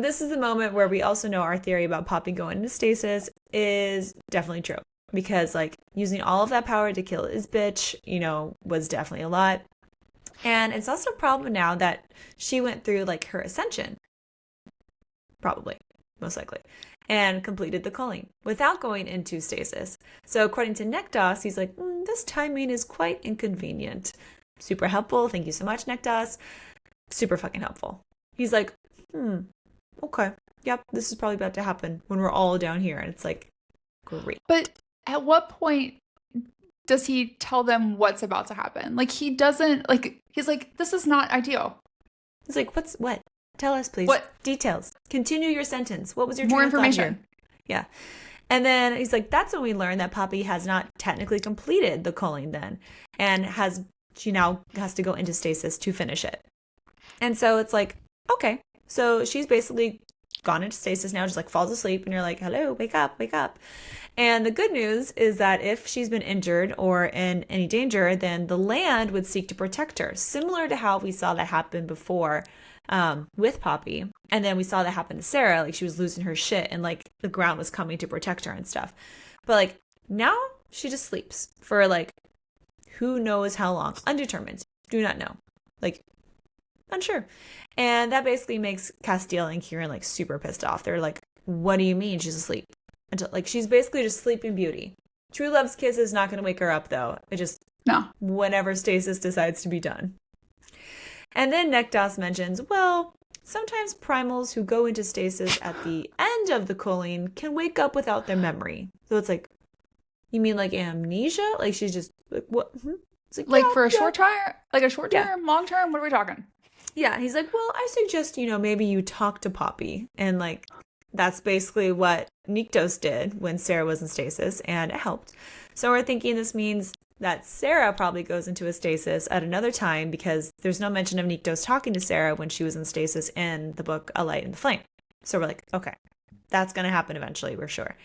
this is the moment where we also know our theory about Poppy going into stasis is definitely true. Because, like, using all of that power to kill his bitch, was definitely a lot. And it's also a problem now that she went through, like, her ascension. Probably. Most likely. And completed the culling without going into stasis. So according to Nektas, he's like, this timing is quite inconvenient. Super helpful. Thank you so much, Nektas. Super fucking helpful. He's like, okay. Yep, this is probably about to happen when we're all down here. And it's like, great. But at what point does he tell them what's about to happen? Like, he doesn't, like, he's like, this is not ideal. He's like, what? Tell us, please. What? Details. Continue your sentence. What was your more information? Yeah. And then he's like, that's when we learn that Poppy has not technically completed the culling then. And she now has to go into stasis to finish it. And so it's like, okay. So she's basically gone into stasis now, just like falls asleep. And you're like, hello, wake up, wake up. And the good news is that if she's been injured or in any danger, then the land would seek to protect her. Similar to how we saw that happen before with Poppy. And then we saw that happen to Sarah. Like, she was losing her shit and, like, the ground was coming to protect her and stuff. But, like, now she just sleeps for, like, who knows how long. Undetermined. Do not know. Like, unsure. And that basically makes Casteel and Kieran, like, super pissed off. They're like, what do you mean she's asleep? Until, like, she's basically just Sleeping Beauty. True Love's kiss is not going to wake her up, though. It just, no. Whenever stasis decides to be done. And then Nektas mentions, well, sometimes primals who go into stasis at the end of the culling can wake up without their memory. So it's like, you mean like amnesia? Like, she's just, like, what? It's like for a short time? Like a short term, long term? What are we talking? Yeah, he's like, well, I suggest, maybe you talk to Poppy. And, like, that's basically what Nektas did when Sarah was in stasis, and it helped. So we're thinking this means that Sarah probably goes into a stasis at another time, because there's no mention of Nektas talking to Sarah when she was in stasis in the book A Light in the Flame. So we're like, okay, that's going to happen eventually, we're sure.